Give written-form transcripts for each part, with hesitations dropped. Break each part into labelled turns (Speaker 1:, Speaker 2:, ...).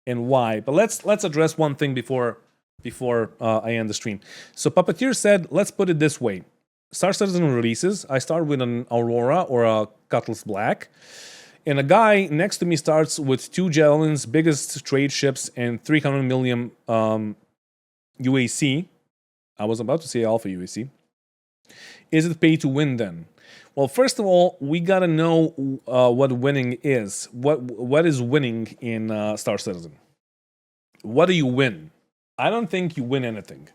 Speaker 1: and why. But let's address one thing before I end the stream. So Puppeteer said, let's put it this way: Star Citizen releases. I start with an Aurora or a Cutlass Black, and a guy next to me starts with 2 Javelins, biggest trade ships, and 300 million UAC. I was about to say Alpha UAC. Is it pay to win then? Well, first of all, we gotta know what winning is. What is winning in Star Citizen? What do you win? I don't think you win anything.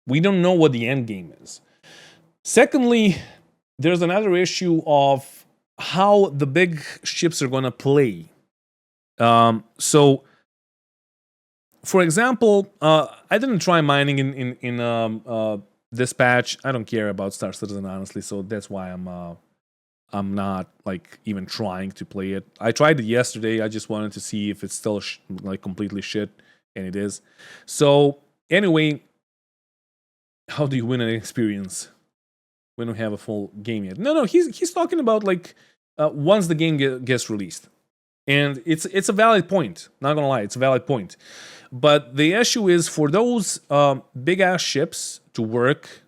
Speaker 1: We don't know what the end game is. Secondly, there's another issue of how the big ships are gonna play. So, for example, I didn't try mining in this patch. I don't care about Star Citizen, honestly, so that's why I'm not like even trying to play it. I tried it yesterday. I just wanted to see if it's still like completely shit, and it is. So anyway, how do you win an experience? We don't have a full game yet. No, he's talking about like once the game gets released, and it's a valid point. Not gonna lie, it's a valid point. But the issue is for those big ass ships to work,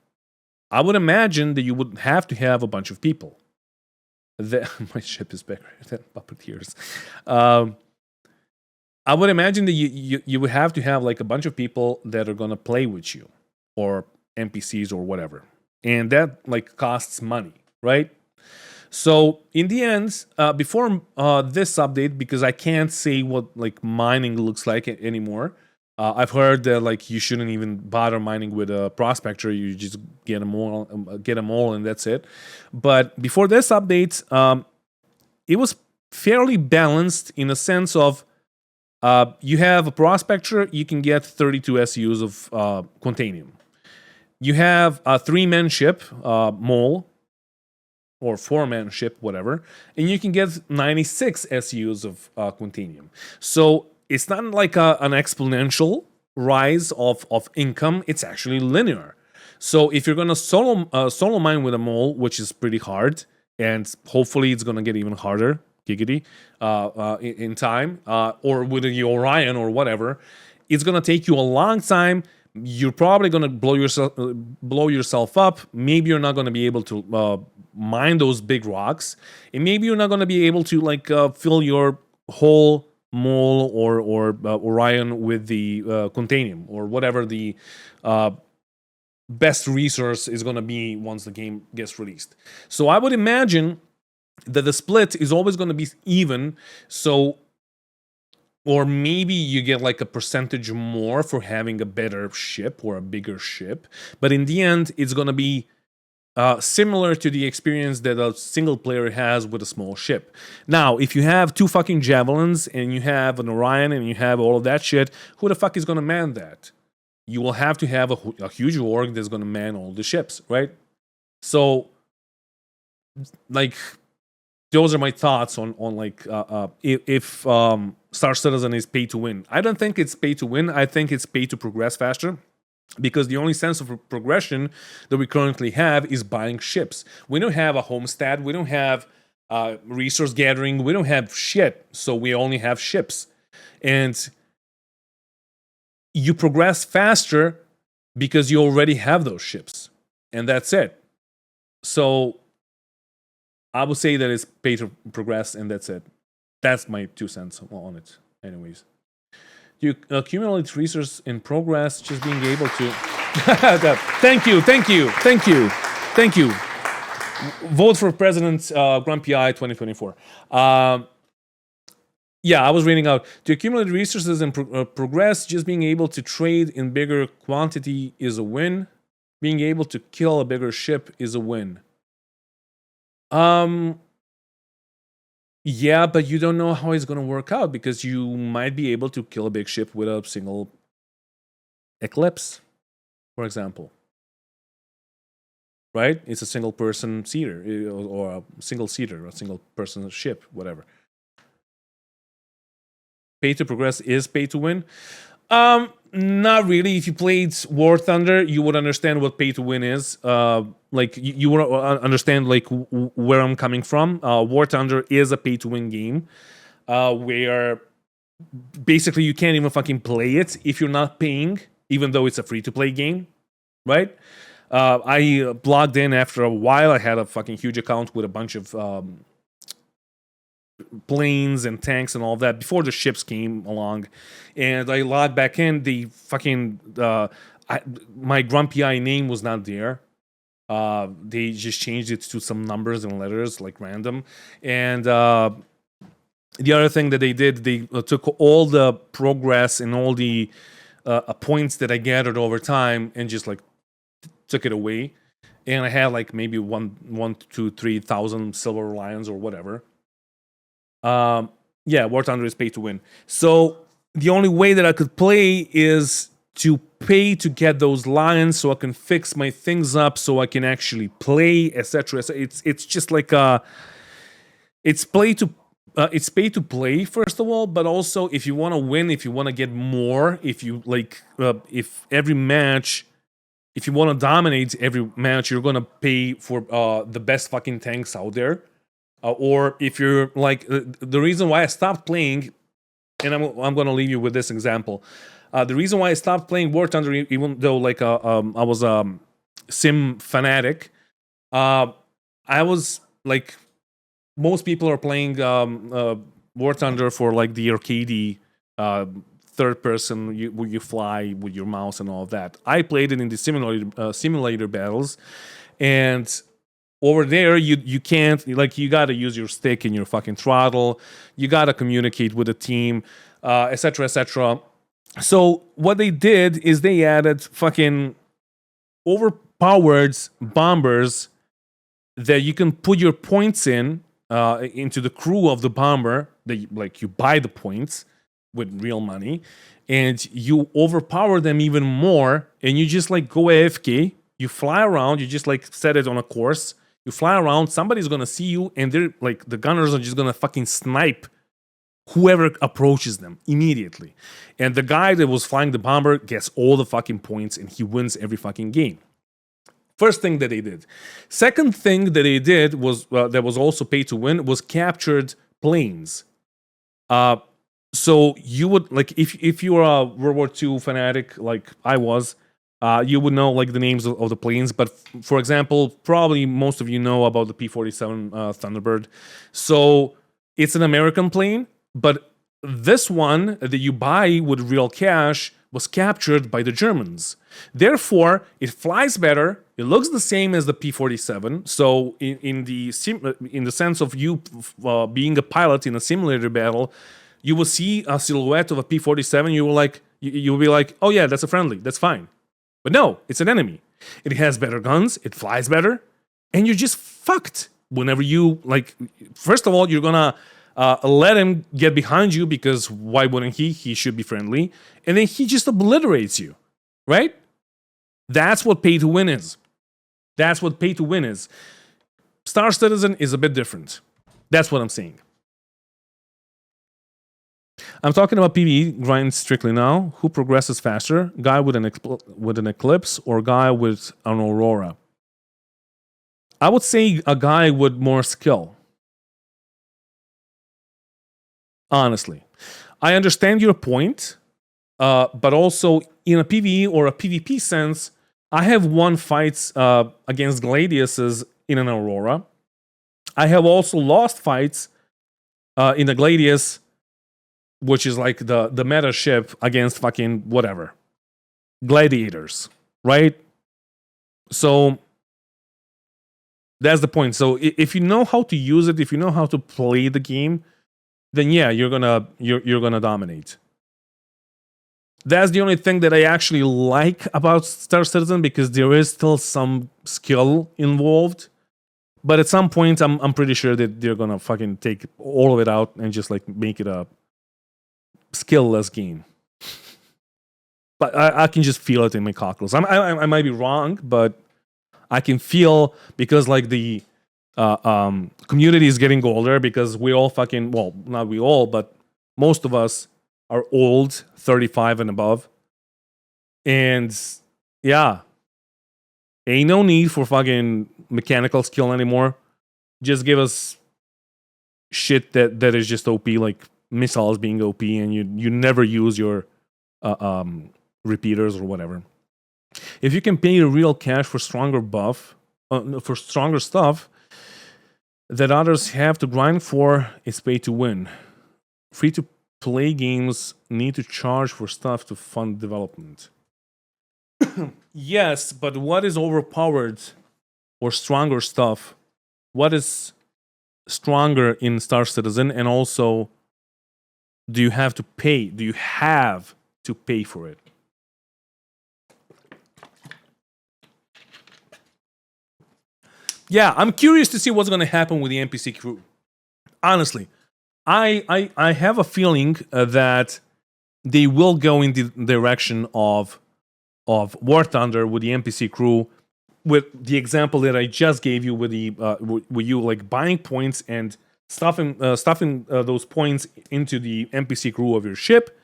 Speaker 1: I would imagine that you would have to have a bunch of people. My ship is bigger than Puppeteer's. I would imagine that you would have to have like a bunch of people that are gonna play with you, or NPCs or whatever, and that like costs money, right? So in the end, before this update, because I can't say what like mining looks like anymore. I've heard that like you shouldn't even bother mining with a prospector. You just get them all, and that's it. But before this update, it was fairly balanced in a sense of you have a prospector, you can get 32 SUs of Quantanium. You have a 3-man ship, Mole, or 4-man ship, whatever, and you can get 96 SUs of Quantanium. So it's not like an exponential rise of income, it's actually linear. So if you're gonna solo mine with a Mole, which is pretty hard, and hopefully it's gonna get even harder, giggity, in time, or with the Orion or whatever, it's gonna take you a long time. You're probably gonna blow yourself up. Maybe you're not gonna be able to mine those big rocks, and maybe you're not gonna be able to like fill your whole Mole or Orion with the Quantanium or whatever the best resource is gonna be once the game gets released. So I would imagine that the split is always gonna be even. So. Or maybe you get like a percentage more for having a better ship or a bigger ship. But in the end, it's going to be similar to the experience that a single player has with a small ship. Now, if you have 2 fucking Javelins and you have an Orion and you have all of that shit, who the fuck is going to man that? You will have to have a huge org that's going to man all the ships, right? So, like, those are my thoughts on like if Star Citizen is pay to win. I don't think it's pay to win. I think it's pay to progress faster, because the only sense of progression that we currently have is buying ships. We don't have a homestead. We don't have resource gathering. We don't have shit. So we only have ships, and you progress faster because you already have those ships, and that's it. So I would say that it's pay to progress, and that's it. That's my 2 cents on it. Anyways, you accumulate resources in progress, just being able to. Thank you. Vote for President Grump 2024. Yeah, I was reading out. To accumulate resources and progress, just being able to trade in bigger quantity is a win. Being able to kill a bigger ship is a win. Yeah, but you don't know how it's gonna work out, because you might be able to kill a big ship with a single Eclipse, for example. Right? It's a single person seater, or a single seater, a single person ship, whatever. Pay to progress is pay to win. Not really. If you played War Thunder, you would understand what pay to win is. Like you would understand like where I'm coming from. War Thunder is a pay to win game, where basically you can't even fucking play it if you're not paying, even though it's a free-to-play game, right? I logged in after a while. I had a fucking huge account with a bunch of planes and tanks and all of that before the ships came along, and I logged back in. The fucking my Grump AI name was not there. They just changed it to some numbers and letters, like random. And the other thing that they did, they took all the progress and all the points that I gathered over time and just like took it away. And I had like maybe 3,000 silver lions or whatever. Yeah, War Thunder is pay to win. So the only way that I could play is to pay to get those lions, so I can fix my things up, so I can actually play, etc. So it's just like it's pay to play first of all, but also if you want to win, if you want to get more, if you like, if every match. If you want to dominate every match, you're gonna pay for the best fucking tanks out there. Or if you're like, the reason why I stopped playing, and I'm gonna leave you with this example. The reason why I stopped playing War Thunder, even though like I was a sim fanatic, I was like, most people are playing War Thunder for like the arcadey third person, where you fly with your mouse and all of that. I played it in the simulator battles, and over there you can't, like, you gotta use your stick and your fucking throttle. You gotta communicate with the team, etc., etc. So what they did is they added fucking overpowered bombers that you can put your points in into the crew of the bomber. That like you buy the points with real money, and you overpower them even more, and you just like go AFK. You fly around. You just like set it on a course. You fly around. Somebody's gonna see you, and they're like, the gunners are just gonna fucking snipe whoever approaches them immediately. And the guy that was flying the bomber gets all the fucking points, and he wins every fucking game. First thing that they did. Second thing that they did was that was also pay to win was captured planes. So you would like, if you are a World War II fanatic like I was, you would know like the names of the planes. But for example, probably most of you know about the P-47 Thunderbird. So it's an American plane, but this one that you buy with real cash was captured by the Germans. Therefore, it flies better. It looks the same as the P-47. So in the sense of you being a pilot in a simulator battle, you will see a silhouette of a P-47. You will be like, oh yeah, that's a friendly. That's fine. But no, it's an enemy. It has better guns. It flies better, and you're just fucked whenever you like. First of all, you're gonna let him get behind you, because why wouldn't he? He should be friendly, and then he just obliterates you, right? That's what pay to win is. That's what pay to win is. Star Citizen is a bit different. That's what I'm saying. I'm talking about PvE grind strictly now. Who progresses faster? Guy with an Eclipse or guy with an Aurora? I would say a guy with more skill. Honestly. I understand your point, but also in a PvE or a PvP sense, I have won fights against Gladiuses in an Aurora. I have also lost fights in a Gladius, which is like the meta ship, against fucking whatever. Gladiators, right? So that's the point. So if you know how to use it, if you know how to play the game, then yeah, you're gonna dominate. That's the only thing that I actually like about Star Citizen, because there is still some skill involved. But at some point, I'm pretty sure that they're gonna fucking take all of it out and just like make it a skill-less game. But I can just feel it in my cockles. I might be wrong, but I can feel, because like the community is getting older, because we all fucking, well, not we all, but most of us are old, 35 and above. And yeah, ain't no need for fucking mechanical skill anymore. Just give us shit that is just OP, like missiles being OP and you never use your repeaters or whatever. If you can pay real cash for stronger for stronger stuff that others have to grind for, it's pay to win. Free to play games need to charge for stuff to fund development. Yes, but what is overpowered or stronger stuff? What is stronger in Star Citizen? And also, do you have to pay? Do you have to pay for it? Yeah, I'm curious to see what's going to happen with the NPC crew. Honestly, I have a feeling that they will go in the direction of War Thunder with the NPC crew, with the example that I just gave you with the with you like buying points and stuffing those points into the NPC crew of your ship,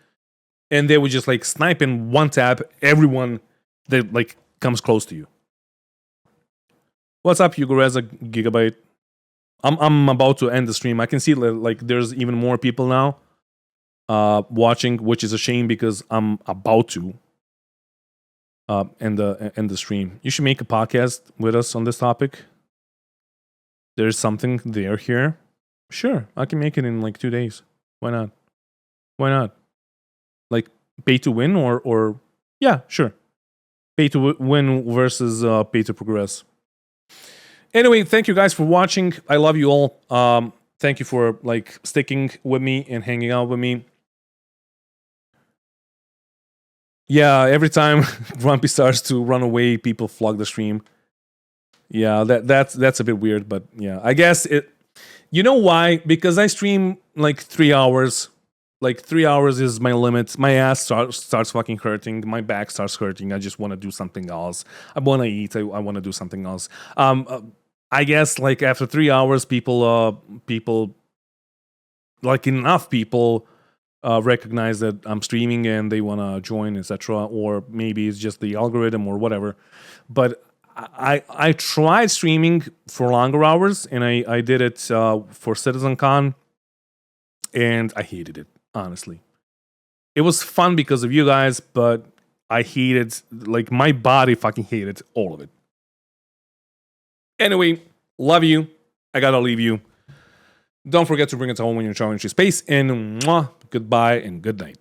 Speaker 1: and they would just like snipe in one tap everyone that like comes close to you. What's up, Yugoreza Gigabyte? I'm about to end the stream. I can see like there's even more people now watching, which is a shame because I'm about to end the stream. You should make a podcast with us on this topic. There's something there here. Sure, I can make it in like 2 days. Why not? Why not? Like pay to win or yeah, sure. Pay to win versus pay to progress. Anyway, thank you guys for watching. I love you all. Thank you for like sticking with me and hanging out with me. Yeah, every time Grumpy starts to run away, people flood the stream. Yeah, that's a bit weird, but yeah, I guess it. You know why? Because I stream like 3 hours. Like 3 hours is my limit. My ass starts fucking hurting. My back starts hurting. I just want to do something else. I want to eat. I want to do something else. I guess like after 3 hours, people, like enough people, recognize that I'm streaming and they want to join, etc. Or maybe it's just the algorithm or whatever. But I tried streaming for longer hours, and I did it for CitizenCon, and I hated it, honestly. It was fun because of you guys, but I hated, like my body fucking hated all of it. Anyway, love you. I gotta leave you. Don't forget to bring it home when you're traveling through space. And mwah, goodbye and good night.